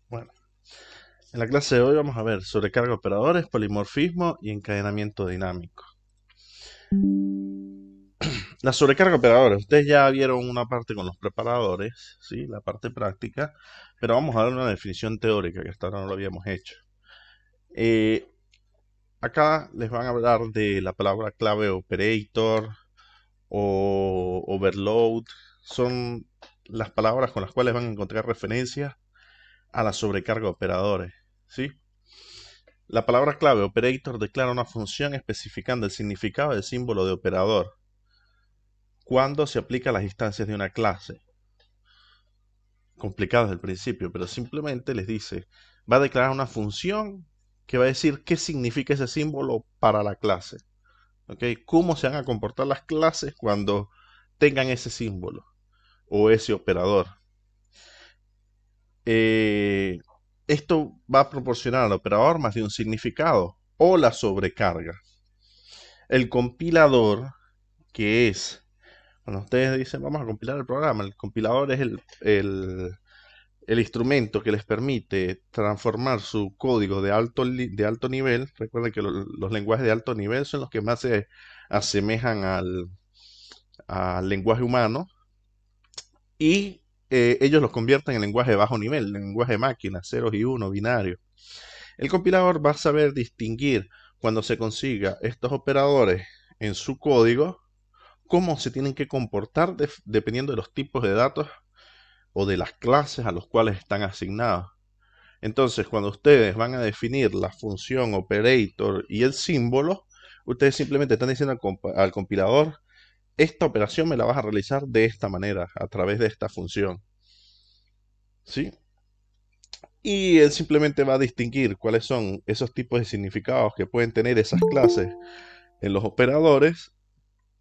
Bueno, en la clase de hoy vamos a ver sobrecarga de operadores, polimorfismo y encadenamiento dinámico. La sobrecarga de operadores, ustedes ya vieron una parte con los preparadores, ¿sí? La parte práctica, pero vamos a ver una definición teórica que hasta ahora no lo habíamos hecho. Eh, Acá les van a hablar de la palabra clave operator o overload. Son las palabras con las cuales van a encontrar referencias a la sobrecarga de operadores, ¿sí? La palabra clave operator declara una función especificando el significado del símbolo de operador cuando se aplica a las instancias de una clase. Complicado desde el principio, pero simplemente les dice, va a declarar una función que va a decir qué significa ese símbolo para la clase. ¿Ok? Cómo se van a comportar las clases cuando tengan ese símbolo o ese operador. Eh, Esto va a proporcionar al operador más de un significado o la sobrecarga. El compilador, que es, cuando ustedes dicen vamos a compilar el programa, el compilador es el instrumento que les permite transformar su código de alto nivel. Recuerden que los lenguajes de alto nivel son los que más se asemejan al lenguaje humano y ellos los convierten en lenguaje de bajo nivel, en lenguaje de máquina, ceros y uno, binario. El compilador va a saber distinguir cuando se consiga estos operadores en su código, cómo se tienen que comportar dependiendo de los tipos de datos o de las clases a los cuales están asignados. Entonces, cuando ustedes van a definir la función operator y el símbolo, ustedes simplemente están diciendo al compilador, esta operación me la vas a realizar de esta manera, a través de esta función. ¿Sí? Y él simplemente va a distinguir cuáles son esos tipos de significados que pueden tener esas clases en los operadores,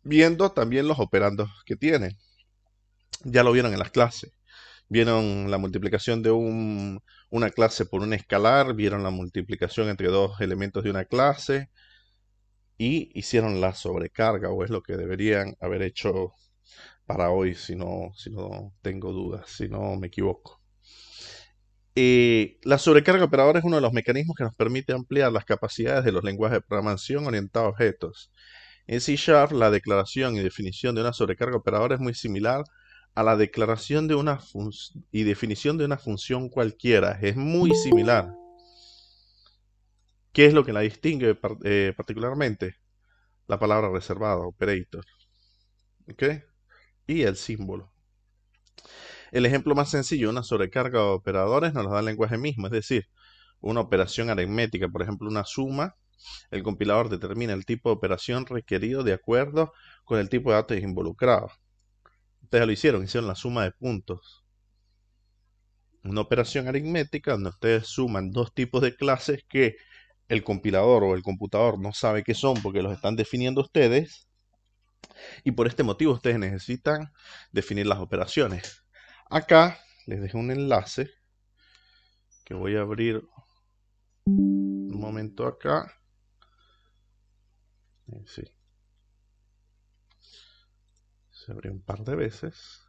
viendo también los operandos que tienen. Ya lo vieron en las clases. Vieron la multiplicación de una clase por un escalar, vieron la multiplicación entre dos elementos de una clase y hicieron la sobrecarga, o es lo que deberían haber hecho para hoy, si no tengo dudas, si no me equivoco. La sobrecarga operadora es uno de los mecanismos que nos permite ampliar las capacidades de los lenguajes de programación orientados a objetos. En C Sharp, la declaración y definición de una sobrecarga operadora es muy similar a la declaración de una y definición de una función cualquiera. Es muy similar. ¿Qué es lo que la distingue particularmente? La palabra reservada, operator. ¿Ok? Y el símbolo. El ejemplo más sencillo de una sobrecarga de operadores nos lo da el lenguaje mismo, es decir, una operación aritmética, por ejemplo, una suma. El compilador determina el tipo de operación requerido de acuerdo con el tipo de datos involucrados. Ustedes lo hicieron la suma de puntos. Una operación aritmética donde ustedes suman dos tipos de clases que el compilador o el computador no sabe qué son porque los están definiendo ustedes. Y por este motivo ustedes necesitan definir las operaciones. Acá les dejo un enlace que voy a abrir un momento acá. Sí, se abrió un par de veces.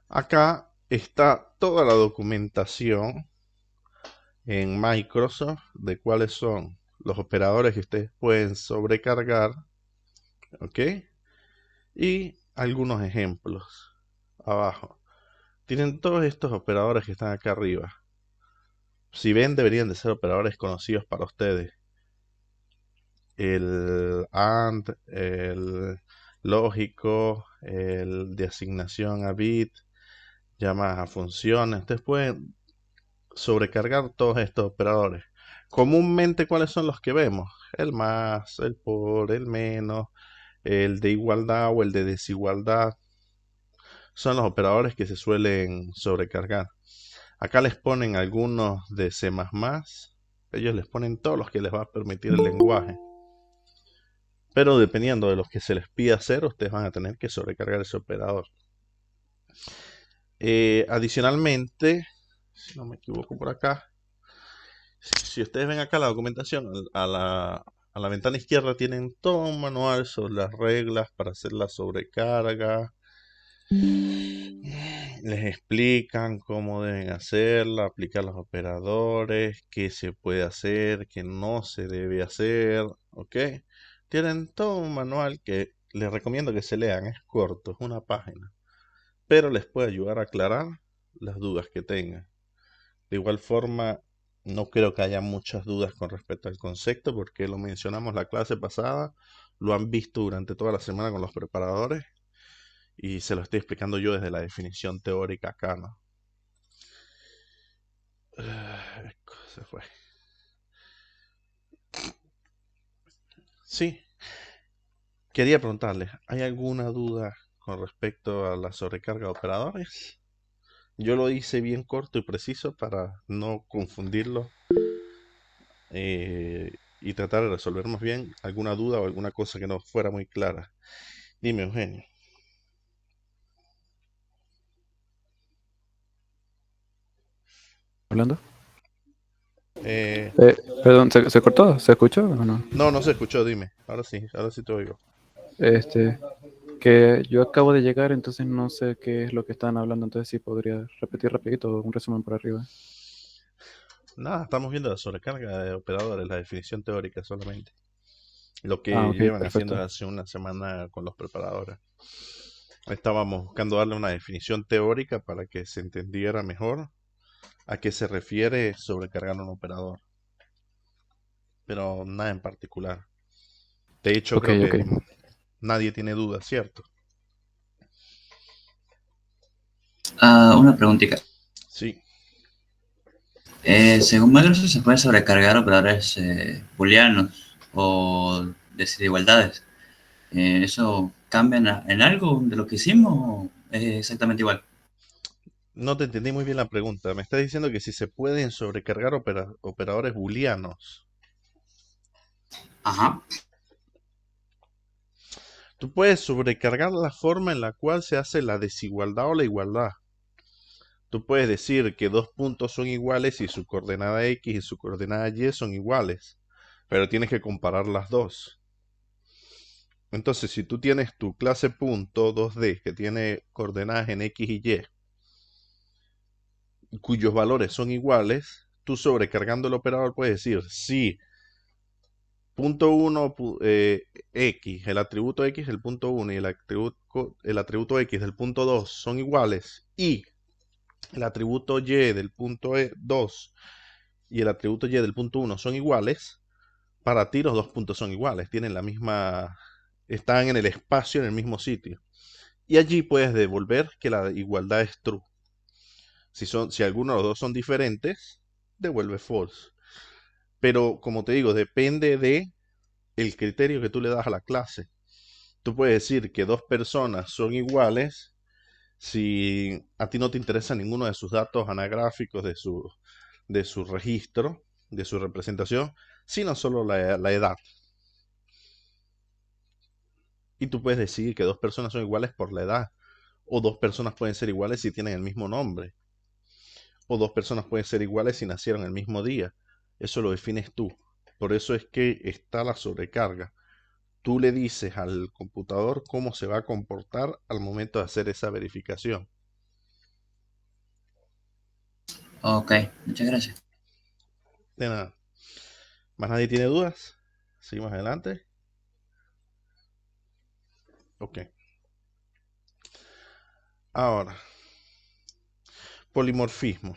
Acá está toda la documentación en Microsoft de cuáles son los operadores que ustedes pueden sobrecargar, ¿ok? Y algunos ejemplos abajo. Tienen todos estos operadores que están acá arriba. Si ven, deberían de ser operadores conocidos para ustedes. El AND, el lógico, el de asignación a bit, llamadas a funciones. Ustedes pueden sobrecargar todos estos operadores. Comúnmente, ¿cuáles son los que vemos? El más, el por, el menos, el de igualdad o el de desigualdad. Son los operadores que se suelen sobrecargar. Acá les ponen algunos de C++. Ellos les ponen todos los que les va a permitir el lenguaje. Pero dependiendo de los que se les pida hacer, ustedes van a tener que sobrecargar ese operador. Adicionalmente, si no me equivoco por acá, si ustedes ven acá la documentación, a la ventana izquierda tienen todo un manual sobre las reglas para hacer la sobrecarga. Les explican cómo deben hacerla, aplicar los operadores, qué se puede hacer, qué no se debe hacer, ¿ok? Tienen todo un manual que les recomiendo que se lean, es corto, es una página, pero les puede ayudar a aclarar las dudas que tengan. De igual forma, no creo que haya muchas dudas con respecto al concepto, porque lo mencionamos la clase pasada, lo han visto durante toda la semana con los preparadores y se lo estoy explicando yo desde la definición teórica acá, ¿no? Se fue. Sí, quería preguntarles, ¿hay alguna duda con respecto a la sobrecarga de operadores? Yo lo hice bien corto y preciso para no confundirlo y tratar de resolver más bien alguna duda o alguna cosa que no fuera muy clara. Dime, Eugenio. Hablando. Eh, Perdón, ¿se cortó? ¿Se escuchó o no? no, no se escuchó, dime. Ahora sí te oigo. Este, que yo acabo de llegar, entonces no sé qué es lo que están hablando, entonces sí podría repetir rapidito un resumen por arriba. Nada, estamos viendo la sobrecarga de operadores, la definición teórica solamente. Lo Ah, que ok, llevan haciendo perfecto. hace una semana con los preparadores. Estábamos buscando darle una definición teórica para que se entendiera mejor a qué se refiere sobrecargar un operador, pero nada en particular. De hecho, Ok, creo ok. que nadie tiene duda, ¿cierto? Una preguntita. Sí, Según Microsoft se pueden sobrecargar operadores booleanos o desigualdades. ¿Eso cambia en algo de lo que hicimos o es exactamente igual? no te entendí muy bien la pregunta. Me estás diciendo que si se pueden sobrecargar operadores booleanos. Ajá. Tú puedes sobrecargar la forma en la cual se hace la desigualdad o la igualdad. Tú puedes decir que dos puntos son iguales y su coordenada X y su coordenada Y son iguales, pero tienes que comparar las dos. Entonces, si tú tienes tu clase punto 2D que tiene coordenadas en X y Y, cuyos valores son iguales, tú sobrecargando el operador puedes decir si punto 1 X, el atributo X del punto 1 y el atributo X del punto 2 son iguales y el atributo Y del punto 2 y el atributo Y del punto 1 son iguales, para ti los dos puntos son iguales, tienen la misma, están en el espacio en el mismo sitio. Y allí puedes devolver que la igualdad es true. Si alguno de los dos son diferentes, devuelve false. Pero como te digo, depende de el criterio que tú le das a la clase. Tú puedes decir que dos personas son iguales si a ti no te interesa ninguno de sus datos anagráficos de su registro, de su representación, sino solo la edad. Y tú puedes decir que dos personas son iguales por la edad. O dos personas pueden ser iguales si tienen el mismo nombre. O dos personas pueden ser iguales si nacieron el mismo día. Eso lo defines tú. Por eso es que está la sobrecarga. Tú le dices al computador cómo se va a comportar al momento de hacer esa verificación. Ok, muchas gracias. De nada. ¿Más nadie tiene dudas? Seguimos adelante. Ok. Ahora, polimorfismo.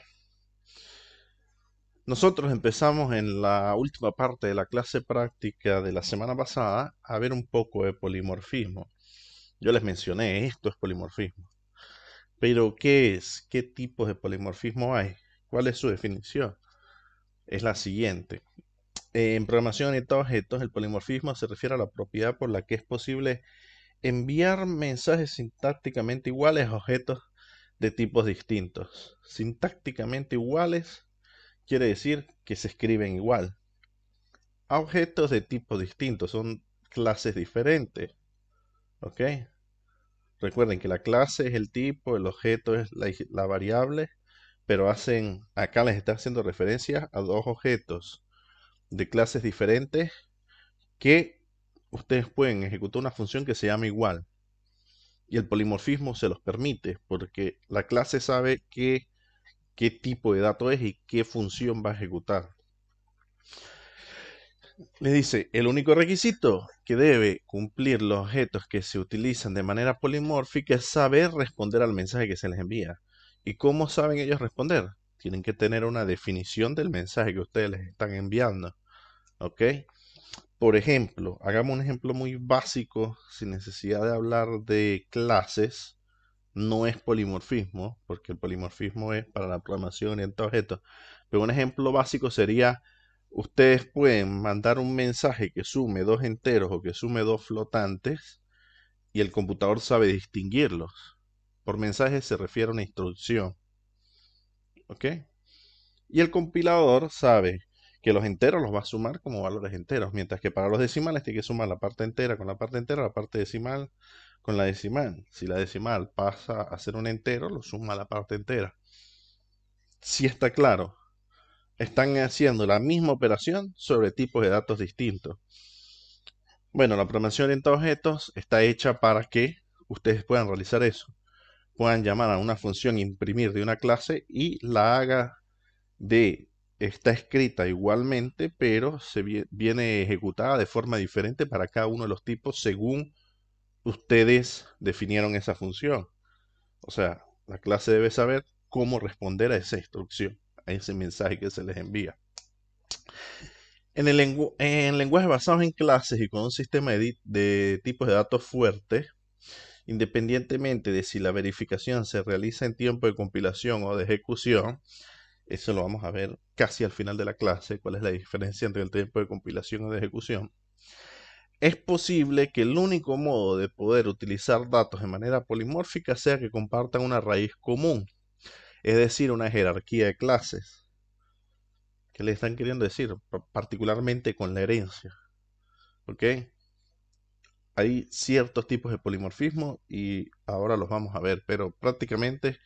Nosotros empezamos en la última parte de la clase práctica de la semana pasada a ver un poco de polimorfismo. Yo les mencioné, esto es polimorfismo. Pero, ¿qué es? ¿Qué tipos de polimorfismo hay? ¿Cuál es su definición? Es la siguiente. En programación orientada a objetos, el polimorfismo se refiere a la propiedad por la que es posible enviar mensajes sintácticamente iguales a objetos de tipos distintos. Sintácticamente iguales quiere decir que se escriben igual. A objetos de tipos distintos, son clases diferentes. ¿Ok? Recuerden que la clase es el tipo, el objeto es la variable, pero acá les está haciendo referencia a dos objetos de clases diferentes que ustedes pueden ejecutar una función que se llama igual. Y el polimorfismo se los permite porque la clase sabe qué tipo de dato es y qué función va a ejecutar. Le dice, el único requisito que debe cumplir los objetos que se utilizan de manera polimórfica es saber responder al mensaje que se les envía. ¿Y cómo saben ellos responder? Tienen que tener una definición del mensaje que ustedes les están enviando. ¿Ok? Por ejemplo, hagamos un ejemplo muy básico sin necesidad de hablar de clases. No es polimorfismo, porque el polimorfismo es para la programación orientada a objetos. Pero un ejemplo básico sería, ustedes pueden mandar un mensaje que sume dos enteros o que sume dos flotantes y el computador sabe distinguirlos. Por mensaje se refiere a una instrucción. ¿Ok? Y el compilador sabe que los enteros los va a sumar como valores enteros, mientras que para los decimales tiene que sumar la parte entera con la parte entera, la parte decimal con la decimal. Si la decimal pasa a ser un entero, lo suma a la parte entera. Si está claro, están haciendo la misma operación sobre tipos de datos distintos. Bueno, la programación orientada a objetos está hecha para que ustedes puedan realizar eso. Puedan llamar a una función imprimir de una clase y la haga está escrita igualmente, pero viene ejecutada de forma diferente para cada uno de los tipos según ustedes definieron esa función. O sea, la clase debe saber cómo responder a esa instrucción, a ese mensaje que se les envía. En lenguajes basados en clases y con un sistema de tipos de datos fuertes, independientemente de si la verificación se realiza en tiempo de compilación o de ejecución, eso lo vamos a ver casi al final de la clase, cuál es la diferencia entre el tiempo de compilación y de ejecución. Es posible que el único modo de poder utilizar datos de manera polimórfica sea que compartan una raíz común, es decir, una jerarquía de clases. ¿Qué le están queriendo decir? Particularmente con la herencia. ¿Ok? Hay ciertos tipos de polimorfismo y ahora los vamos a ver, pero prácticamente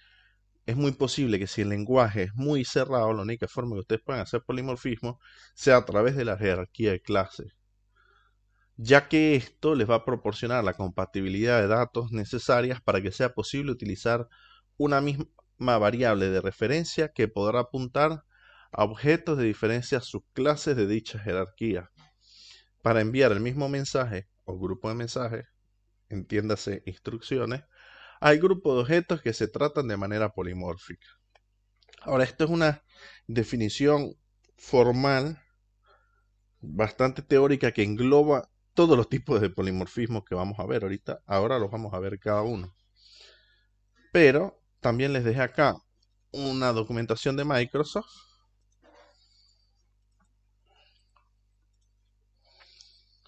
es muy posible que si el lenguaje es muy cerrado, la única forma que ustedes puedan hacer polimorfismo sea a través de la jerarquía de clases, ya que esto les va a proporcionar la compatibilidad de datos necesarias para que sea posible utilizar una misma variable de referencia que podrá apuntar a objetos de diferentes subclases de dicha jerarquía. Para enviar el mismo mensaje o grupo de mensajes, entiéndase instrucciones, hay grupos de objetos que se tratan de manera polimórfica. Ahora, esto es una definición formal, bastante teórica, que engloba todos los tipos de polimorfismos que vamos a ver ahorita. Ahora los vamos a ver cada uno. Pero también les dejé acá una documentación de Microsoft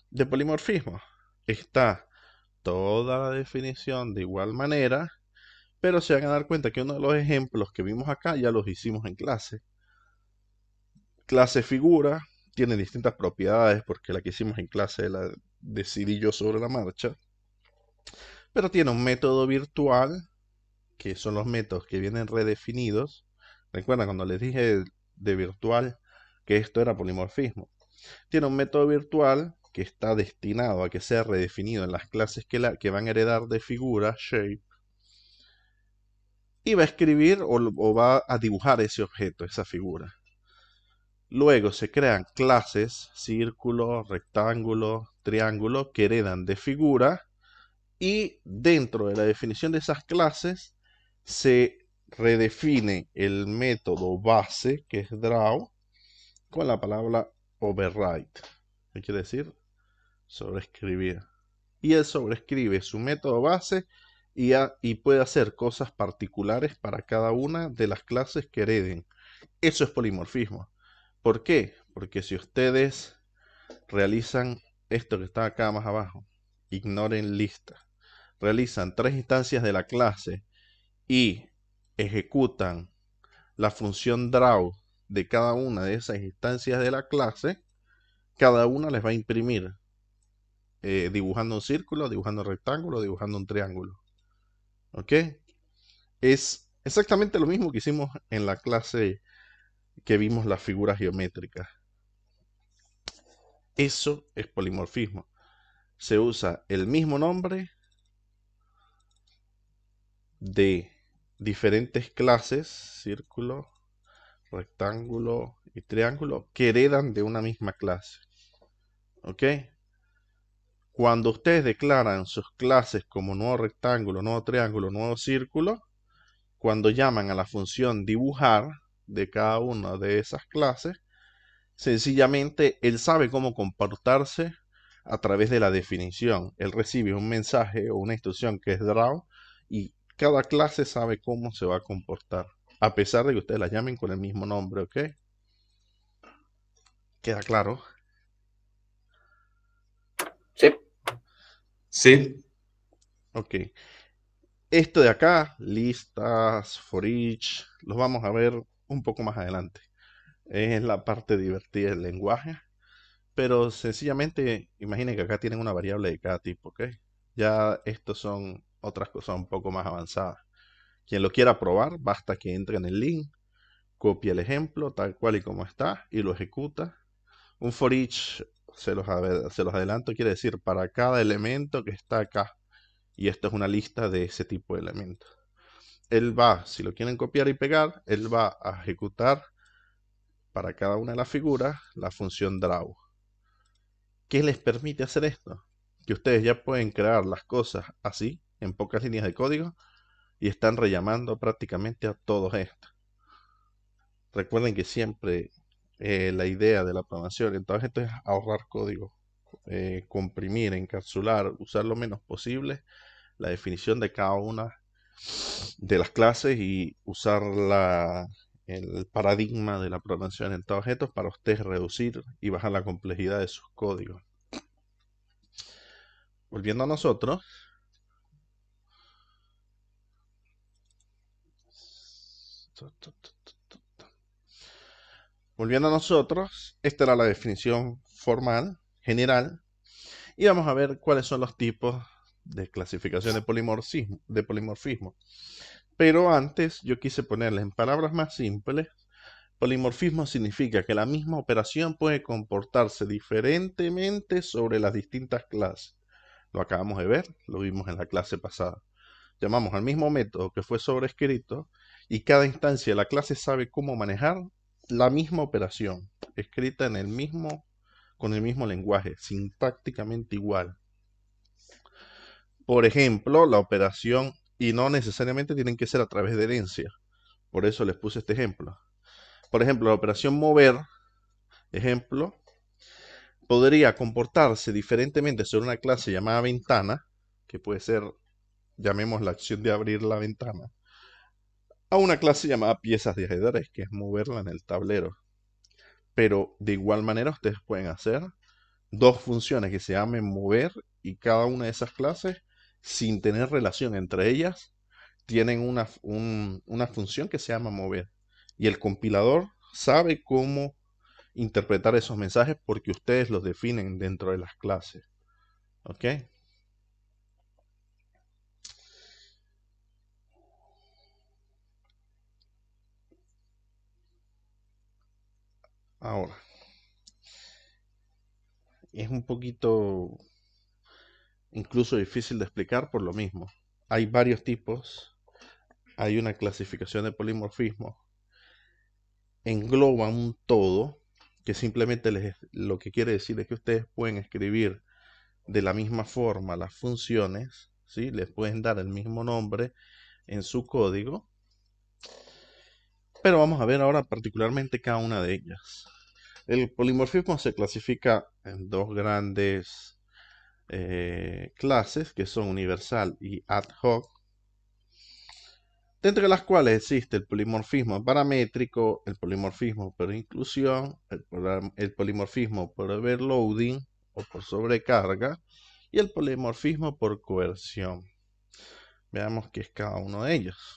de polimorfismo. Está toda la definición de igual manera, pero se van a dar cuenta que uno de los ejemplos que vimos acá ya los hicimos en clase. Clase figura tiene distintas propiedades porque la que hicimos en clase la decidí yo sobre la marcha, pero tiene un método virtual, que son los métodos que vienen redefinidos. Recuerda cuando les dije de virtual que esto era polimorfismo. Tiene un método virtual que está destinado a que sea redefinido en las clases que van a heredar de figura, shape, y va a escribir o va a dibujar ese objeto, esa figura. Luego se crean clases, círculo, rectángulo, triángulo, que heredan de figura, y dentro de la definición de esas clases se redefine el método base, que es draw, con la palabra override. ¿Qué quiere decir? Sobreescribir. Y él sobreescribe su método base y puede hacer cosas particulares para cada una de las clases que hereden. Eso es polimorfismo. ¿Por qué? Porque si ustedes realizan esto que está acá más abajo, ignoren lista, realizan 3 instancias de la clase y ejecutan la función draw de cada una de esas instancias de la clase, cada una les va a imprimir dibujando un círculo, dibujando un rectángulo, dibujando un triángulo. ¿Ok? Es exactamente lo mismo que hicimos en la clase que vimos las figuras geométricas. Eso es polimorfismo. Se usa el mismo nombre de diferentes clases, círculo, rectángulo y triángulo, que heredan de una misma clase. ¿Ok? Cuando ustedes declaran sus clases como nuevo rectángulo, nuevo triángulo, nuevo círculo, cuando llaman a la función dibujar de cada una de esas clases, sencillamente él sabe cómo comportarse a través de la definición. Él recibe un mensaje o una instrucción que es draw y cada clase sabe cómo se va a comportar, a pesar de que ustedes la llamen con el mismo nombre, ¿ok? ¿Queda claro? Sí. Sí, Ok. Esto de acá, listas, for each, los vamos a ver un poco más adelante. Es la parte divertida del lenguaje. Pero sencillamente, imaginen que acá tienen una variable de cada tipo, ¿ok? Ya estos son otras cosas un poco más avanzadas. Quien lo quiera probar, basta que entre en el link, copie el ejemplo tal cual y como está y lo ejecuta. Un for each, se los adelanto, quiere decir para cada elemento que está acá. Y esto es una lista de ese tipo de elementos. Él va, si lo quieren copiar y pegar, él va a ejecutar para cada una de las figuras la función draw. ¿Qué les permite hacer esto? Que ustedes ya pueden crear las cosas así, en pocas líneas de código, y están rellamando prácticamente a todos estos. Recuerden que siempre la idea de la programación en todo esto es ahorrar código, comprimir, encapsular, usar lo menos posible la definición de cada una de las clases y usar el paradigma de la programación en todos estos para ustedes reducir y bajar la complejidad de sus códigos. Volviendo a nosotros, esta era la definición formal, general, y vamos a ver cuáles son los tipos de clasificación de polimorfismo. Pero antes yo quise ponerles en palabras más simples. Polimorfismo significa que la misma operación puede comportarse diferentemente sobre las distintas clases. Lo acabamos de ver, lo vimos en la clase pasada. Llamamos al mismo método que fue sobrescrito y cada instancia de la clase sabe cómo manejar la misma operación, escrita con el mismo lenguaje, sintácticamente igual. Por ejemplo, la operación, y no necesariamente tienen que ser a través de herencia, por eso les puse este ejemplo. Por ejemplo, la operación mover, ejemplo, podría comportarse diferentemente sobre una clase llamada ventana, que puede ser, llamemos la acción de abrir la ventana, a una clase llamada piezas de ajedrez, que es moverla en el tablero. Pero de igual manera ustedes pueden hacer dos funciones que se llamen mover y cada una de esas clases, sin tener relación entre ellas, tienen una función que se llama mover. Y el compilador sabe cómo interpretar esos mensajes porque ustedes los definen dentro de las clases. ¿Ok? Ahora, es un poquito incluso difícil de explicar por lo mismo. Hay varios tipos, hay una clasificación de polimorfismo, engloba un todo que simplemente lo que quiere decir es que ustedes pueden escribir de la misma forma las funciones, ¿sí? Les pueden dar el mismo nombre en su código, pero vamos a ver ahora particularmente cada una de ellas. El polimorfismo se clasifica en dos grandes clases que son universal y ad hoc, dentro de las cuales existe el polimorfismo paramétrico, el polimorfismo por inclusión, el polimorfismo por overloading o por sobrecarga y el polimorfismo por coerción. Veamos qué es cada uno de ellos.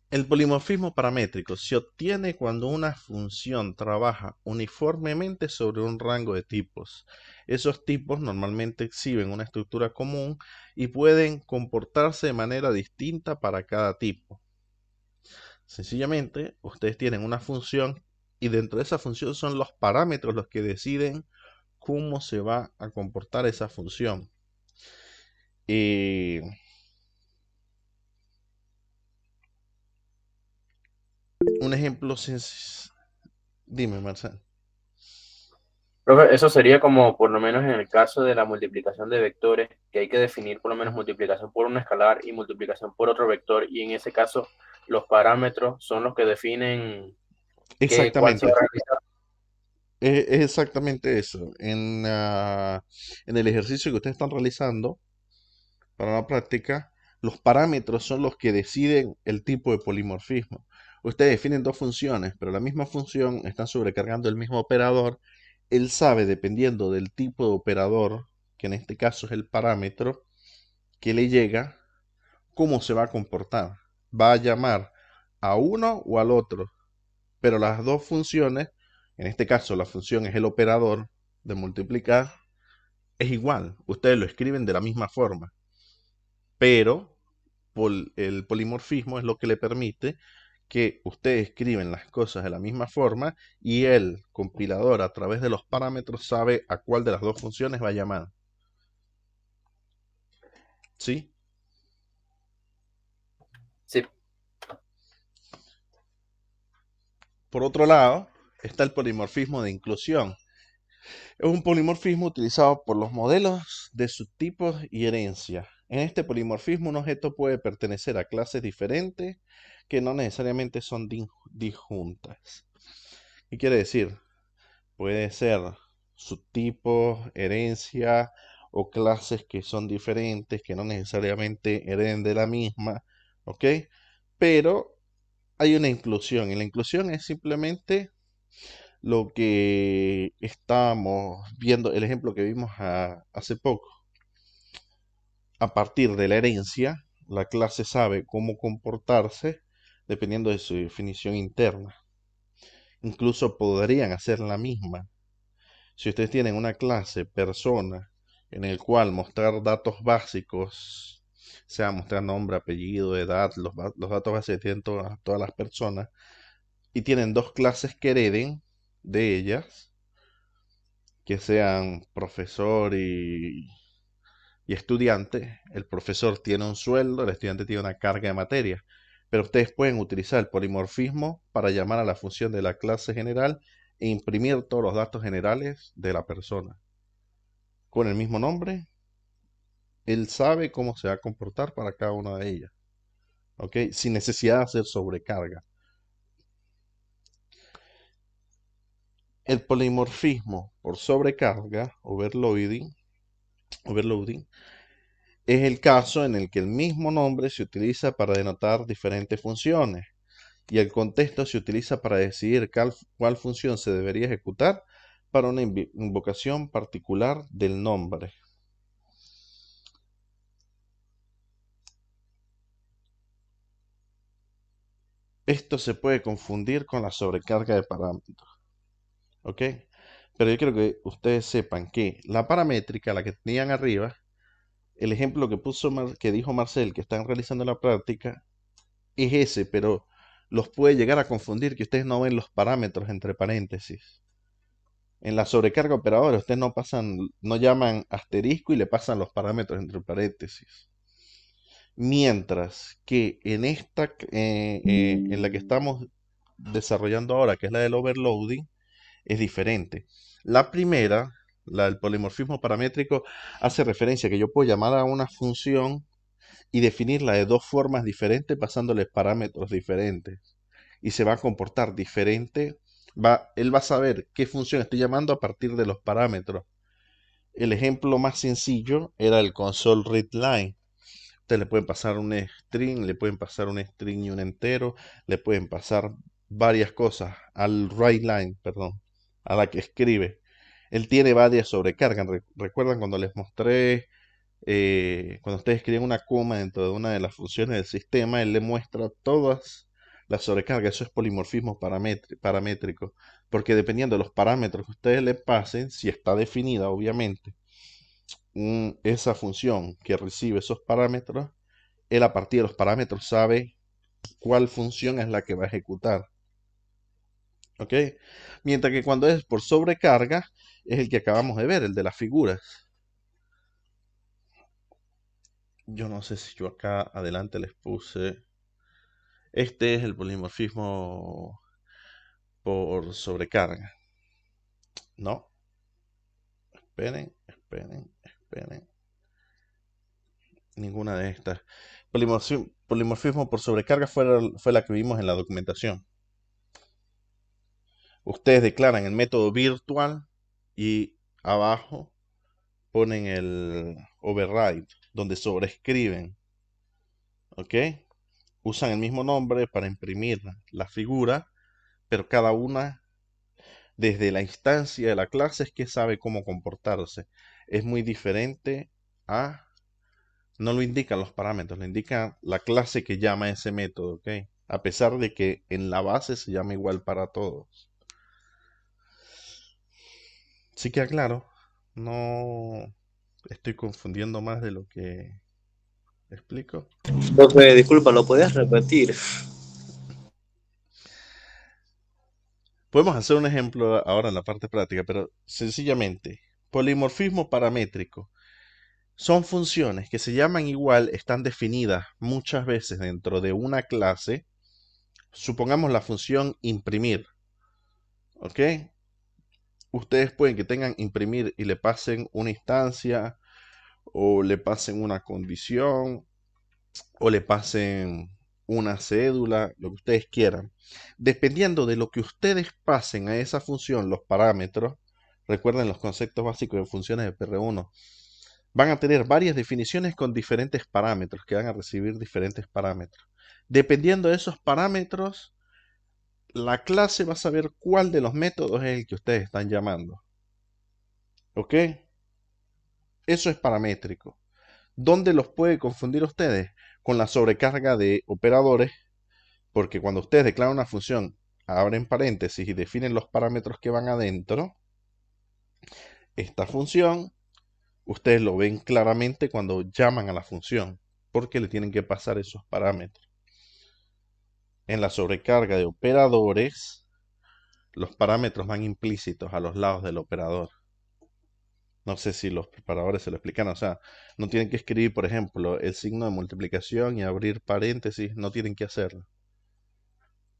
El polimorfismo paramétrico se obtiene cuando una función trabaja uniformemente sobre un rango de tipos. Esos tipos normalmente exhiben una estructura común y pueden comportarse de manera distinta para cada tipo. Sencillamente, ustedes tienen una función y dentro de esa función son los parámetros los que deciden cómo se va a comportar esa función. Un ejemplo Dime, Marcel. Profe, eso sería como, por lo menos en el caso de la multiplicación de vectores, que hay que definir por lo menos multiplicación por un escalar y multiplicación por otro vector, y en ese caso los parámetros son los que definen cuál se va Exactamente. a realizar. Es exactamente eso. En el ejercicio que ustedes están realizando para la práctica, los parámetros son los que deciden el tipo de polimorfismo. Ustedes definen dos funciones, pero la misma función están sobrecargando el mismo operador. Él sabe, dependiendo del tipo de operador, que en este caso es el parámetro, que le llega, cómo se va a comportar. Va a llamar a uno o al otro, pero las dos funciones, en este caso la función es el operador de multiplicar, es igual. Ustedes lo escriben de la misma forma, pero el polimorfismo es lo que le permite que ustedes escriben las cosas de la misma forma y el compilador a través de los parámetros sabe a cuál de las dos funciones va a llamar. ¿Sí? Sí, Por otro lado, está el polimorfismo de inclusión. Es un polimorfismo utilizado por los modelos de subtipos y herencia. En este polimorfismo un objeto puede pertenecer a clases diferentes que no necesariamente son disjuntas. ¿Qué quiere decir? Puede ser subtipos, herencia o clases que son diferentes, que no necesariamente hereden de la misma, ¿ok? Pero hay una inclusión y la inclusión es simplemente lo que estábamos viendo, el ejemplo que vimos hace poco. A partir de la herencia, la clase sabe cómo comportarse dependiendo de su definición interna. Incluso podrían hacer la misma. Si ustedes tienen una clase persona en el cual mostrar datos básicos, sea mostrar nombre, apellido, edad, los datos básicos que tienen todas las personas, y tienen dos clases que hereden de ellas, que sean profesor y estudiante, el profesor tiene un sueldo, el estudiante tiene una carga de materia. Pero ustedes pueden utilizar el polimorfismo para llamar a la función de la clase general e imprimir todos los datos generales de la persona. Con el mismo nombre, él sabe cómo se va a comportar para cada una de ellas. ¿Ok? Sin necesidad de hacer sobrecarga. El polimorfismo por sobrecarga, overloading, es el caso en el que el mismo nombre se utiliza para denotar diferentes funciones y el contexto se utiliza para decidir cuál función se debería ejecutar para una invocación particular del nombre. Esto se puede confundir con la sobrecarga de parámetros, ¿ok? Pero yo quiero que ustedes sepan que la paramétrica, la que tenían arriba, el ejemplo que dijo Marcel, que están realizando la práctica, es ese, pero los puede llegar a confundir que ustedes no ven los parámetros entre paréntesis. En la sobrecarga operadora, ustedes no llaman asterisco y le pasan los parámetros entre paréntesis. Mientras que en la que estamos desarrollando ahora, que es la del overloading, es diferente. La primera, la del polimorfismo paramétrico, hace referencia a que yo puedo llamar a una función y definirla de dos formas diferentes pasándoles parámetros diferentes. Y se va a comportar diferente. Él va a saber qué función estoy llamando a partir de los parámetros. El ejemplo más sencillo era el console read line. Ustedes le pueden pasar un string, le pueden pasar un string y un entero, le pueden pasar varias cosas al write line, perdón, a la que escribe. Él tiene varias sobrecargas. ¿Recuerdan cuando les mostré, cuando ustedes escriben una coma dentro de una de las funciones del sistema, él le muestra todas las sobrecargas? Eso es polimorfismo paramétrico, porque dependiendo de los parámetros que ustedes le pasen, si está definida, obviamente, esa función que recibe esos parámetros, él a partir de los parámetros sabe cuál función es la que va a ejecutar. ¿Ok? Mientras que cuando es por sobrecarga, es el que acabamos de ver, el de las figuras. Yo no sé si yo acá adelante les puse Este es el polimorfismo por sobrecarga. No. Esperen. Ninguna de estas. Polimorfismo por sobrecarga fue la que vimos en la documentación. Ustedes declaran el método virtual y abajo ponen el override, donde sobrescriben. ¿Ok? Usan el mismo nombre para imprimir la figura, pero cada una desde la instancia de la clase es que sabe cómo comportarse. Es muy diferente a... No lo indican los parámetros, lo indica la clase que llama ese método, ¿ok? A pesar de que en la base se llama igual para todos. Sí queda claro. No estoy confundiendo más de lo que explico. Profe, disculpa, ¿lo podías repetir? Podemos hacer un ejemplo ahora en la parte práctica, pero sencillamente, polimorfismo paramétrico. Son funciones que se llaman igual, están definidas muchas veces dentro de una clase. Supongamos la función imprimir. ¿Ok? Ustedes pueden que tengan imprimir y le pasen una instancia, o le pasen una condición, o le pasen una cédula, lo que ustedes quieran. Dependiendo de lo que ustedes pasen a esa función, los parámetros, recuerden los conceptos básicos de funciones de PR1, van a tener varias definiciones con diferentes parámetros, que van a recibir diferentes parámetros. Dependiendo de esos parámetros, la clase va a saber cuál de los métodos es el que ustedes están llamando. ¿Ok? Eso es paramétrico. ¿Dónde los puede confundir ustedes? Con la sobrecarga de operadores, porque cuando ustedes declaran una función, abren paréntesis y definen los parámetros que van adentro, esta función, ustedes lo ven claramente cuando llaman a la función, porque le tienen que pasar esos parámetros. En la sobrecarga de operadores, los parámetros van implícitos a los lados del operador. No sé si los preparadores se lo explican, o sea, no tienen que escribir, por ejemplo, el signo de multiplicación y abrir paréntesis, no tienen que hacerlo.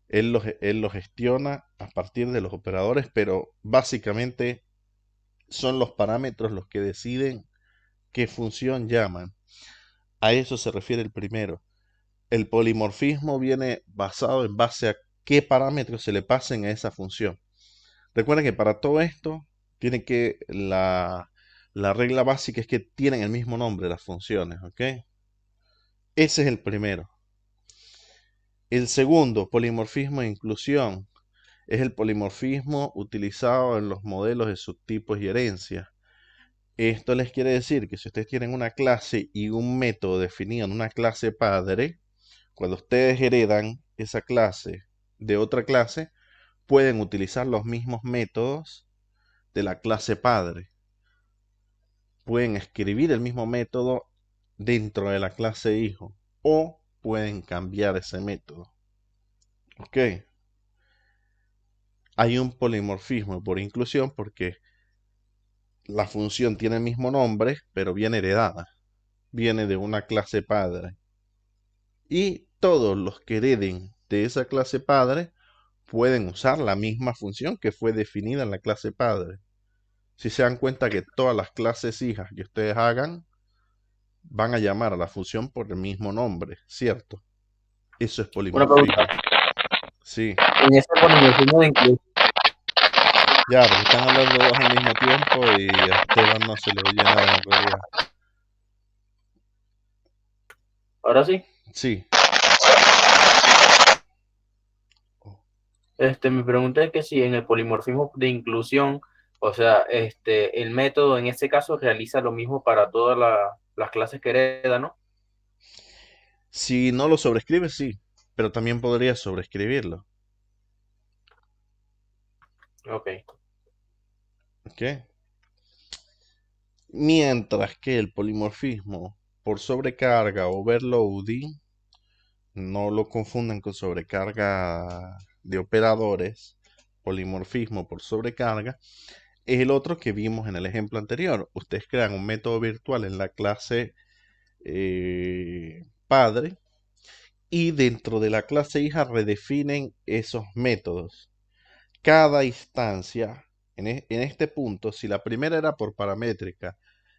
Él lo gestiona a partir de los operadores, pero básicamente son los parámetros los que deciden qué función llaman. A eso se refiere el primero. El polimorfismo viene basado en base a qué parámetros se le pasen a esa función. Recuerden que para todo esto, tiene que la regla básica es que tienen el mismo nombre las funciones, ¿ok? Ese es el primero. El segundo, polimorfismo e inclusión, es el polimorfismo utilizado en los modelos de subtipos y herencia. Esto les quiere decir que si ustedes tienen una clase y un método definido en una clase padre, cuando ustedes heredan esa clase de otra clase, pueden utilizar los mismos métodos de la clase padre. Pueden escribir el mismo método dentro de la clase hijo o pueden cambiar ese método. ¿Ok? Hay un polimorfismo por inclusión porque la función tiene el mismo nombre, pero viene heredada. Viene de una clase padre. Y todos los que hereden de esa clase padre pueden usar la misma función que fue definida en la clase padre. Si se dan cuenta que todas las clases hijas que ustedes hagan van a llamar a la función por el mismo nombre, ¿cierto? Eso es Una polimorfismo. pregunta. Sí, En ese polimorfismo de inclusión, ya, porque están hablando dos al mismo tiempo y a Esteban no se le oye nada en realidad. ahora sí, Sí, mi pregunta es que si en el polimorfismo de inclusión, o sea, el método en este caso realiza lo mismo para todas las clases que hereda, ¿no? si no lo sobrescribe, sí, pero también podría sobrescribirlo. Ok. ¿Ok? Mientras que el polimorfismo por sobrecarga o overloading, no lo confundan con sobrecarga de operadores, polimorfismo por sobrecarga, es el otro que vimos en el ejemplo anterior. Ustedes crean un método virtual en la clase padre y dentro de la clase hija redefinen esos métodos. Cada instancia, en este punto, si la primera era por paramétrica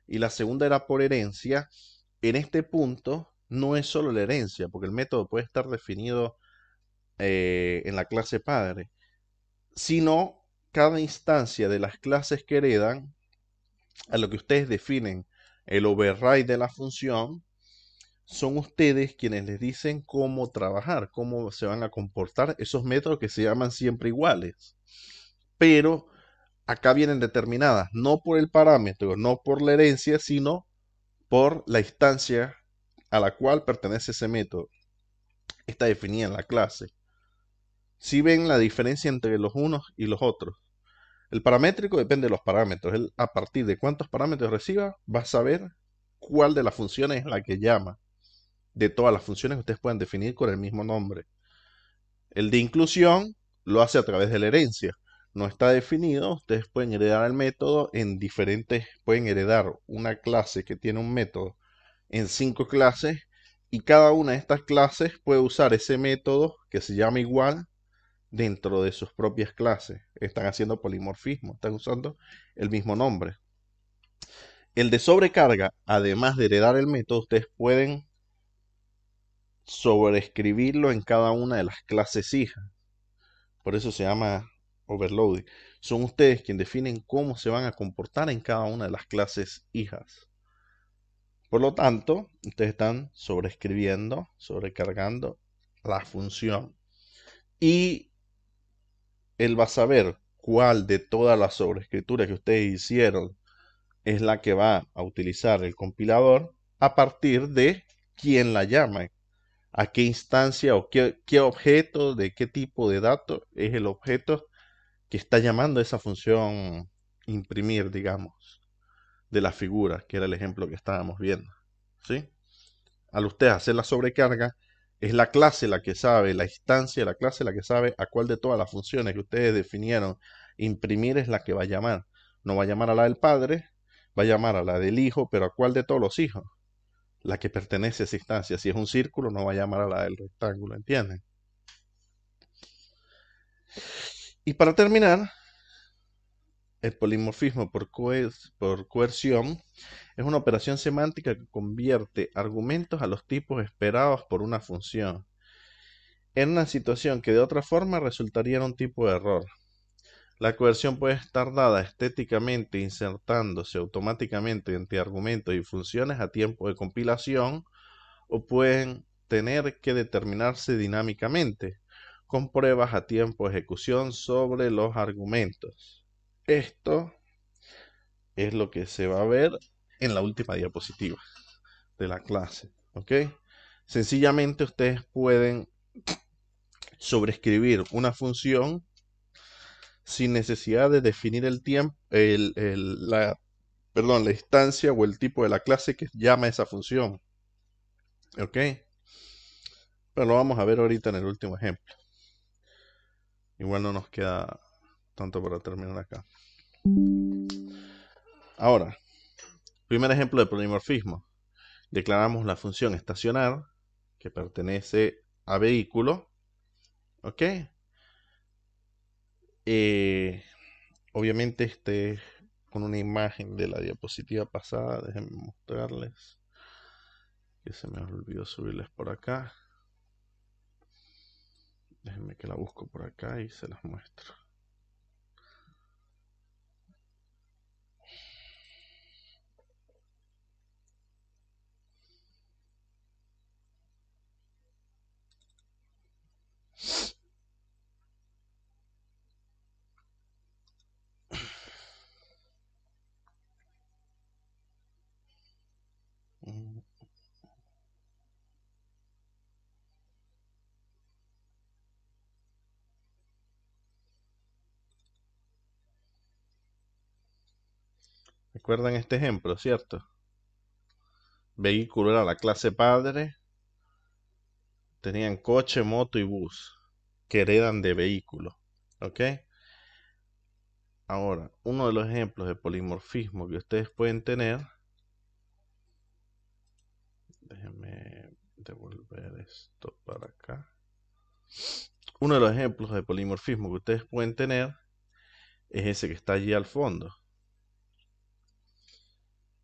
y la segunda era por herencia, en este punto no es solo la herencia, porque el método puede estar definido en la clase padre, sino cada instancia de las clases que heredan a lo que ustedes definen el override de la función, son ustedes quienes les dicen cómo trabajar, cómo se van a comportar esos métodos que se llaman siempre iguales. Pero acá vienen determinadas no por el parámetro, no por la herencia, sino por la instancia a la cual pertenece ese método. Está definida en la clase. Si ven la diferencia entre los unos y los otros. El paramétrico depende de los parámetros. Él, a partir de cuántos parámetros reciba, va a saber cuál de las funciones es la que llama. De todas las funciones que ustedes pueden definir con el mismo nombre. El de inclusión lo hace a través de la herencia. No está definido, ustedes pueden heredar el método en diferentes, pueden heredar una clase que tiene un método en 5 clases y cada una de estas clases puede usar ese método que se llama igual dentro de sus propias clases. Están haciendo polimorfismo, están usando el mismo nombre. El de sobrecarga, además de heredar el método, ustedes pueden sobreescribirlo en cada una de las clases hijas. Por eso se llama overloading. Son ustedes quienes definen cómo se van a comportar en cada una de las clases hijas. Por lo tanto, ustedes están sobreescribiendo, sobrecargando la función. Y él va a saber cuál de todas las sobreescrituras que ustedes hicieron es la que va a utilizar el compilador a partir de quién la llama, a qué instancia o qué objeto, de qué tipo de datos es el objeto que está llamando esa función imprimir, digamos, de la figura, que era el ejemplo que estábamos viendo. ¿Sí? Al usted hacer la sobrecarga, es la clase la que sabe, la instancia de la clase la que sabe a cuál de todas las funciones que ustedes definieron imprimir es la que va a llamar. No va a llamar a la del padre, va a llamar a la del hijo, pero a cuál de todos los hijos, la que pertenece a esa instancia. Si es un círculo, no va a llamar a la del rectángulo, ¿entienden? Y para terminar, el polimorfismo por coerción es una operación semántica que convierte argumentos a los tipos esperados por una función en una situación que de otra forma resultaría en un tipo de error. La coerción puede estar dada estéticamente insertándose automáticamente entre argumentos y funciones a tiempo de compilación o pueden tener que determinarse dinámicamente con pruebas a tiempo de ejecución sobre los argumentos. Esto es lo que se va a ver en la última diapositiva de la clase, ¿ok? Sencillamente ustedes pueden sobreescribir una función sin necesidad de definir el tiempo, la instancia o el tipo de la clase que llama esa función, ¿ok? Pero lo vamos a ver ahorita en el último ejemplo. Igual no nos queda tanto para terminar acá. Ahora, primer ejemplo de polimorfismo. Declaramos la función estacionar, que pertenece a vehículo, ¿ok? Obviamente con una imagen de la diapositiva pasada, déjenme mostrarles, que se me olvidó subirles por acá. Déjenme que la busco por acá y se las muestro. ¿Recuerdan este ejemplo, cierto? Vehículo era la clase padre. Tenían coche, moto y bus, que heredan de vehículo. ¿Ok? Ahora, uno de los ejemplos de polimorfismo que ustedes pueden tener, déjenme devolver esto para acá. Uno de los ejemplos de polimorfismo que ustedes pueden tener es ese que está allí al fondo,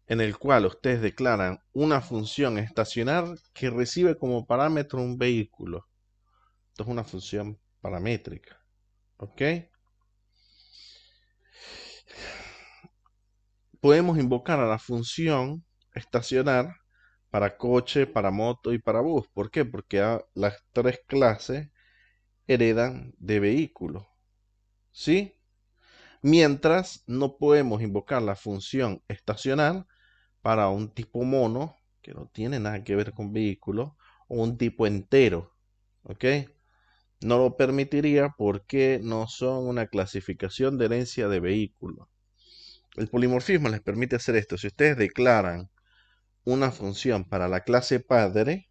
en el cual ustedes declaran una función estacionar que recibe como parámetro un vehículo. Esto es una función paramétrica. ¿Ok? Podemos invocar a la función estacionar para coche, para moto y para bus. ¿Por qué? Porque las tres clases heredan de vehículo. ¿Sí? Mientras no podemos invocar la función estacionar para un tipo mono, que no tiene nada que ver con vehículo, o un tipo entero. ¿Ok? No lo permitiría porque no son una clasificación de herencia de vehículo. El polimorfismo les permite hacer esto. Si ustedes declaran una función para la clase padre,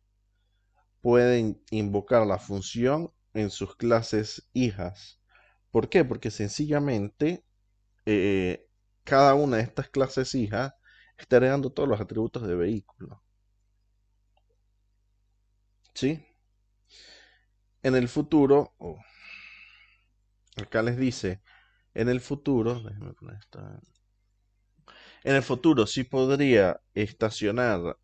pueden invocar la función en sus clases hijas. ¿Por qué? Porque sencillamente cada una de estas clases hijas está heredando todos los atributos de vehículo. ¿Sí? En el futuro, acá les dice, en el futuro, déjenme poner esta. En el futuro sí podría estacionar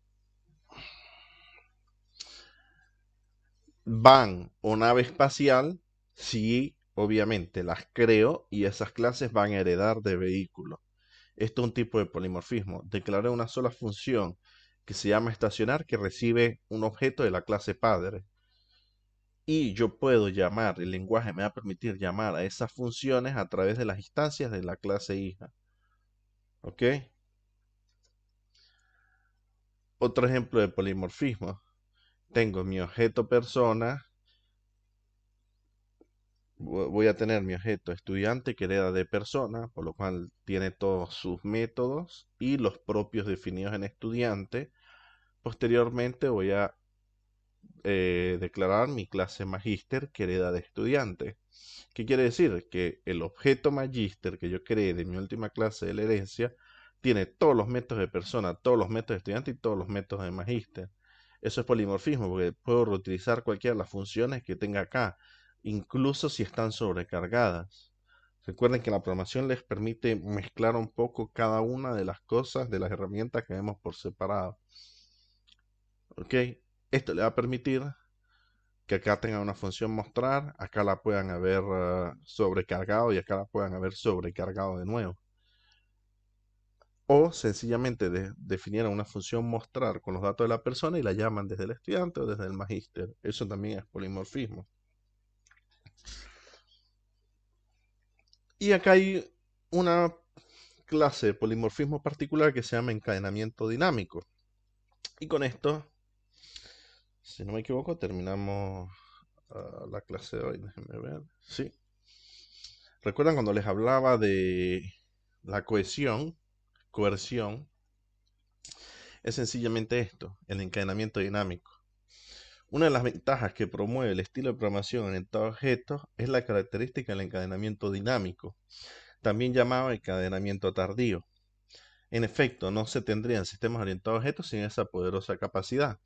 van o nave espacial si obviamente las creo y esas clases van a heredar de vehículo. Esto es un tipo de polimorfismo. Declaré una sola función que se llama estacionar que recibe un objeto de la clase padre. Y yo puedo llamar, el lenguaje me va a permitir llamar a esas funciones a través de las instancias de la clase hija. ¿Ok? Otro ejemplo de polimorfismo. Tengo mi objeto persona. Voy a tener mi objeto estudiante que hereda de persona, por lo cual tiene todos sus métodos y los propios definidos en estudiante. Posteriormente voy a declarar mi clase magíster que hereda de estudiante. ¿Qué quiere decir? Que el objeto magíster que yo creé de mi última clase de la herencia tiene todos los métodos de persona, todos los métodos de estudiante y todos los métodos de magíster. Eso es polimorfismo porque puedo reutilizar cualquiera de las funciones que tenga acá, incluso si están sobrecargadas. Recuerden que la programación les permite mezclar un poco cada una de las cosas, de las herramientas que vemos por separado. ¿Ok? Esto le va a permitir que acá tengan una función mostrar, acá la puedan haber sobrecargado y acá la puedan haber sobrecargado de nuevo. O sencillamente definieron una función mostrar con los datos de la persona y la llaman desde el estudiante o desde el magíster. Eso también es polimorfismo. Y acá hay una clase de polimorfismo particular que se llama encadenamiento dinámico. Y con esto, si no me equivoco, terminamos la clase de hoy. Déjenme ver. Sí. ¿Recuerdan cuando les hablaba de la coerción? Es sencillamente esto, el encadenamiento dinámico. Una de las ventajas que promueve el estilo de programación orientado a objetos es la característica del encadenamiento dinámico, también llamado encadenamiento tardío. En efecto, no se tendrían sistemas orientados a objetos sin esa poderosa capacidad.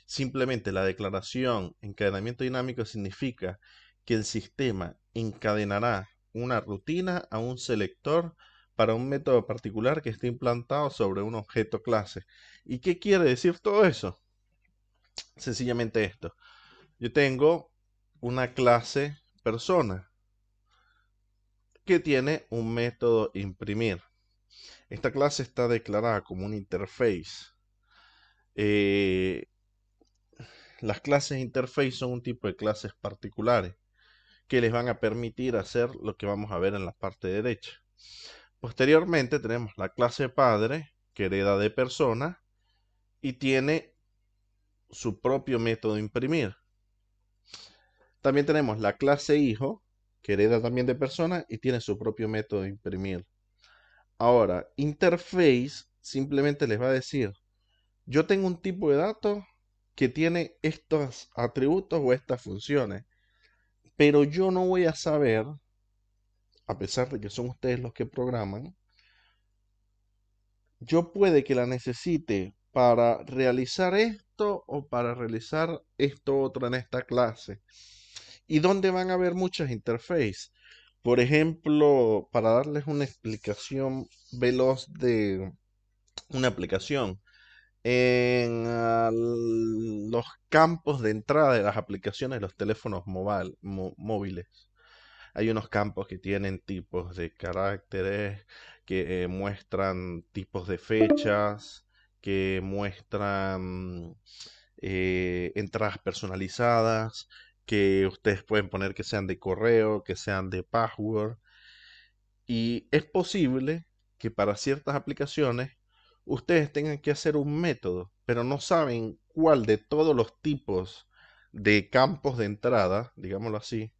Simplemente la declaración encadenamiento dinámico significa que el sistema encadenará una rutina a un selector para un método particular que esté implantado sobre un objeto clase. ¿Y qué quiere decir todo eso? Sencillamente esto. Yo tengo una clase persona que tiene un método imprimir. Esta clase está declarada como un interface. Las clases interface son un tipo de clases particulares que les van a permitir hacer lo que vamos a ver en la parte derecha. Posteriormente tenemos la clase padre que hereda de persona y tiene su propio método imprimir. También tenemos la clase hijo que hereda también de persona y tiene su propio método de imprimir. Ahora, interface simplemente les va a decir, yo tengo un tipo de datos que tiene estos atributos o estas funciones, pero yo no voy a saber, a pesar de que son ustedes los que programan, yo puede que la necesite para realizar esto o para realizar esto otro en esta clase. ¿Y dónde van a haber muchas interfaces? Por ejemplo, para darles una explicación veloz de una aplicación, en los campos de entrada de las aplicaciones de los teléfonos móviles. Hay unos campos que tienen tipos de caracteres, que muestran tipos de fechas, que muestran entradas personalizadas, que ustedes pueden poner que sean de correo, que sean de password. Y es posible que para ciertas aplicaciones ustedes tengan que hacer un método, pero no saben cuál de todos los tipos de campos de entrada, digámoslo así.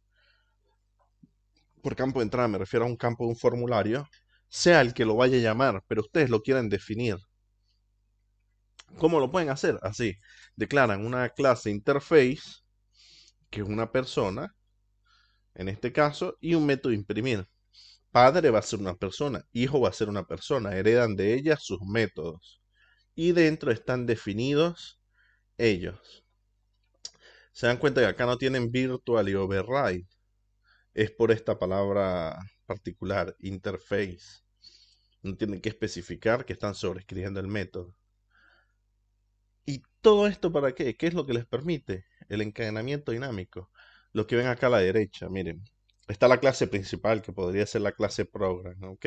Por campo de entrada me refiero a un campo de un formulario, sea el que lo vaya a llamar, pero ustedes lo quieren definir. ¿Cómo lo pueden hacer? Así, declaran una clase interface, que es una persona, en este caso, y un método imprimir. Padre va a ser una persona, hijo va a ser una persona, heredan de ella sus métodos. Y dentro están definidos ellos. Se dan cuenta que acá no tienen virtual y override. Es por esta palabra particular, interface. No tienen que especificar que están sobreescribiendo el método. ¿Y todo esto para qué? ¿Qué es lo que les permite? El encadenamiento dinámico. Lo que ven acá a la derecha, miren. Está la clase principal, que podría ser la clase program, ¿ok?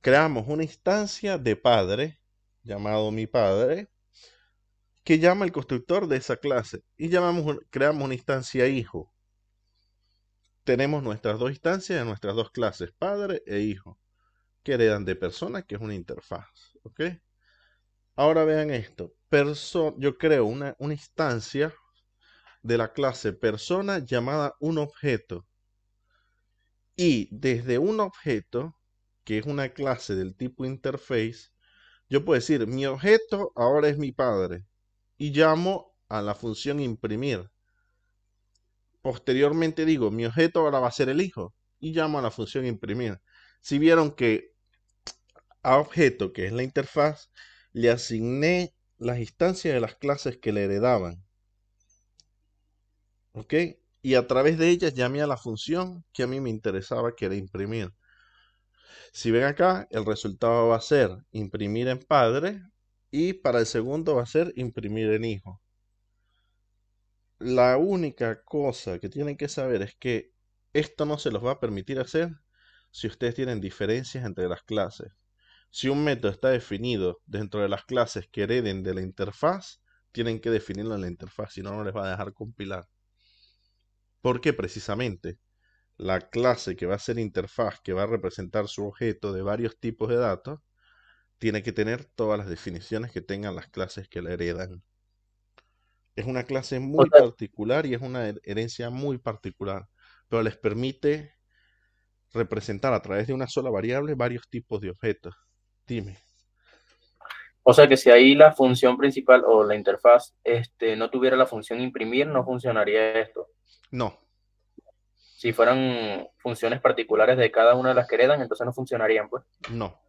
Creamos una instancia de padre, llamado mi padre, que llama el constructor de esa clase. Y creamos una instancia hijo. Tenemos nuestras dos instancias de nuestras dos clases, padre e hijo, que heredan de persona, que es una interfaz, ¿ok? Ahora vean esto. Yo creo una instancia de la clase persona llamada un objeto. Y desde un objeto, que es una clase del tipo interface, yo puedo decir, mi objeto ahora es mi padre. Y llamo a la función imprimir. Posteriormente digo, mi objeto ahora va a ser el hijo. Y llamo a la función imprimir. Si vieron que a objeto, que es la interfaz, le asigné las instancias de las clases que le heredaban. ¿Ok? Y a través de ellas llamé a la función que a mí me interesaba, que era imprimir. Si ven acá, el resultado va a ser imprimir en padre y para el segundo va a ser imprimir en hijo. La única cosa que tienen que saber es que esto no se los va a permitir hacer si ustedes tienen diferencias entre las clases. Si un método está definido dentro de las clases que hereden de la interfaz, tienen que definirlo en la interfaz, si no, no les va a dejar compilar. Porque precisamente la clase que va a ser interfaz, que va a representar su objeto de varios tipos de datos, tiene que tener todas las definiciones que tengan las clases que la heredan. Es una clase O muy sea, particular y es una herencia muy particular, pero les permite representar a través de una sola variable varios tipos de objetos. Dime. o sea que si ahí la función principal o la interfaz no tuviera la función imprimir, no funcionaría esto. No, Si fueran funciones particulares de cada una de las que heredan, entonces no funcionarían, pues. no.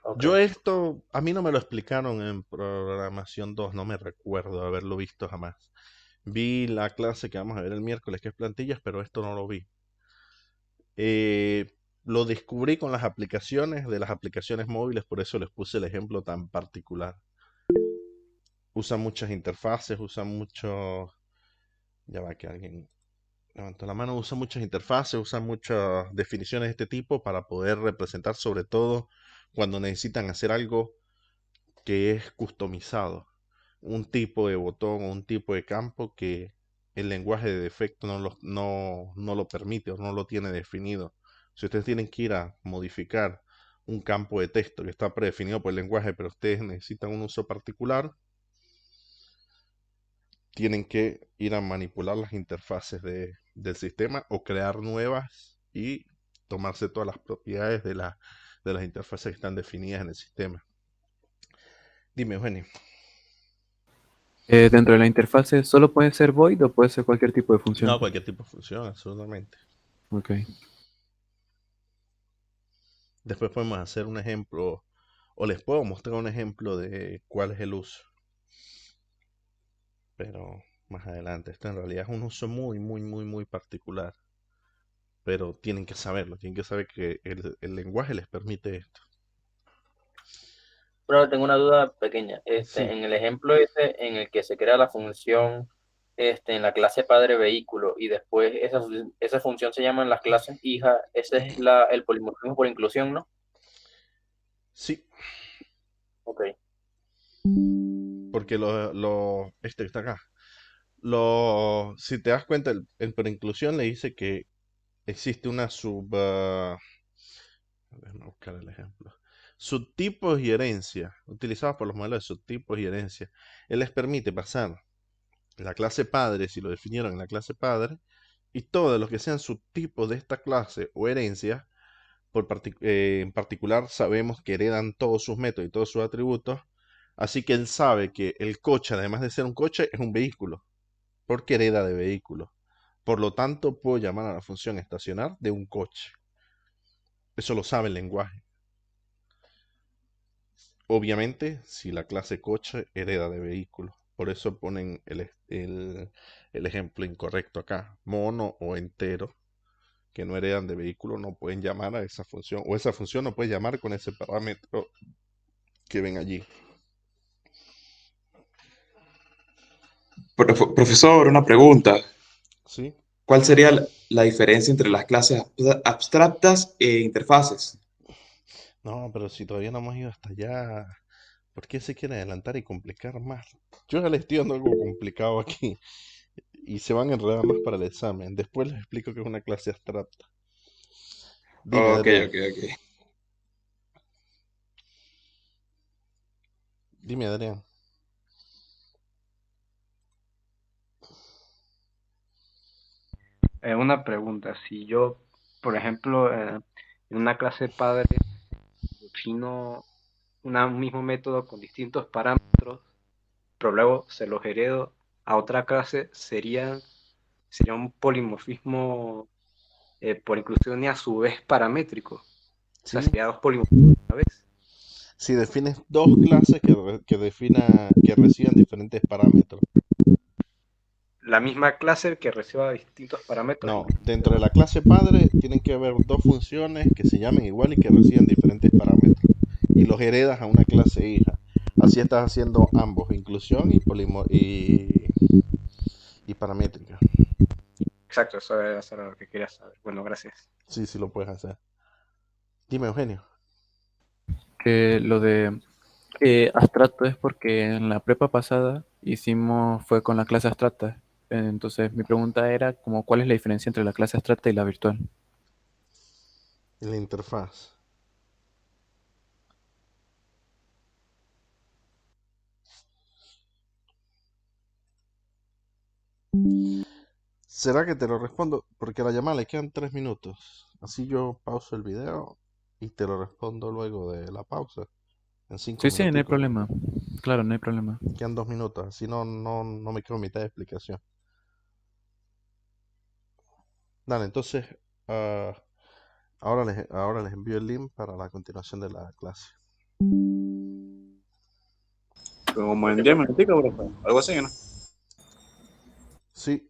Ok. Yo esto, a mí no me lo explicaron en programación 2, no me recuerdo haberlo visto jamás. Vi la clase que vamos a ver el miércoles, que es plantillas, pero esto no lo vi. Lo descubrí con las aplicaciones de las aplicaciones móviles, por eso les puse el ejemplo tan particular. Usan muchas interfaces, usan muchos... Ya va que alguien levantó la mano. Usan muchas interfaces, usan muchas definiciones de este tipo para poder representar, sobre todo cuando necesitan hacer algo que es customizado. Un tipo de botón o un tipo de campo que el lenguaje de defecto no lo permite o no lo tiene definido. Si ustedes tienen que ir a modificar un campo de texto que está predefinido por el lenguaje, pero ustedes necesitan un uso particular, tienen que ir a manipular las interfaces del sistema o crear nuevas y tomarse todas las propiedades de las interfaces que están definidas en el sistema. Dime, Eugenio. Dentro de la interfase, ¿solo puede ser void o puede ser cualquier tipo de función? No, cualquier tipo de función, absolutamente. Ok. Después podemos hacer un ejemplo, o les puedo mostrar un ejemplo de cuál es el uso. pero más adelante. Esto en realidad es un uso muy particular, pero tienen que saberlo, tienen que saber que el lenguaje les permite esto. Pero tengo una duda pequeña. Sí, En el ejemplo ese en el que se crea la función en la clase padre vehículo y después esa función se llama en las clases hija, ese es el polimorfismo por inclusión, ¿no? sí, Ok. porque este que está acá, si te das cuenta, el por inclusión le dice que existe una déjame buscar el ejemplo. Subtipos y herencia, utilizados por los modelos de subtipos y herencia. Él les permite pasar la clase padre, si lo definieron en la clase padre, y todos los que sean subtipos de esta clase o herencia, en particular sabemos que heredan todos sus métodos y todos sus atributos, así que él sabe que el coche, además de ser un coche, es un vehículo, porque hereda de vehículo. Por lo tanto, puedo llamar a la función estacionar de un coche. Eso lo sabe el lenguaje. Obviamente, si la clase coche hereda de vehículo. Por eso ponen el ejemplo incorrecto acá. Mono o entero, que no heredan de vehículo, no pueden llamar a esa función. O esa función no puede llamar con ese parámetro que ven allí. Profesor, una pregunta. ¿Sí? ¿Cuál sería la diferencia entre las clases abstractas e interfaces? No, pero si todavía no hemos ido hasta allá, ¿por qué se quiere adelantar y complicar más? Yo ya les estoy dando algo complicado aquí y se van a enredar más para el examen. Después les explico que es una clase abstracta. Dime, Ok, Adrián. ok, ok. Dime, Adrián. Una pregunta, si yo, por ejemplo, en una clase padre defino un mismo método con distintos parámetros, pero luego se los heredo a otra clase, sería un polimorfismo por inclusión y a su vez paramétrico. O sea, ¿Sí? sería dos polimorfismos a la vez. Si defines dos clases que reciban diferentes parámetros. La misma clase que reciba distintos parámetros. No, dentro de la clase padre tienen que haber dos funciones que se llamen igual y que reciban diferentes parámetros. Y los heredas a una clase hija. Así estás haciendo ambos, inclusión y paramétrica. Exacto, eso era lo que quería saber. Bueno, gracias. Sí, sí lo puedes hacer. Dime, Eugenio. Que lo de abstracto es porque en la prepa pasada fue con la clase abstracta. Entonces mi pregunta era como cuál es la diferencia entre la clase abstracta y la virtual. La interfaz. ¿Será que te lo respondo? Porque a la llamada le quedan 3 minutos. Así yo pauso el video y te lo respondo luego de la pausa. En 5 Sí, sí, no hay minuticos. problema. Claro, no hay problema. Quedan 2 minutos. Así no me quedo en mitad de explicación. Dale, entonces ah, ahora les envío el link para la continuación de la clase. Como en 10 minuticos, profe. Algo así, ¿no? Sí,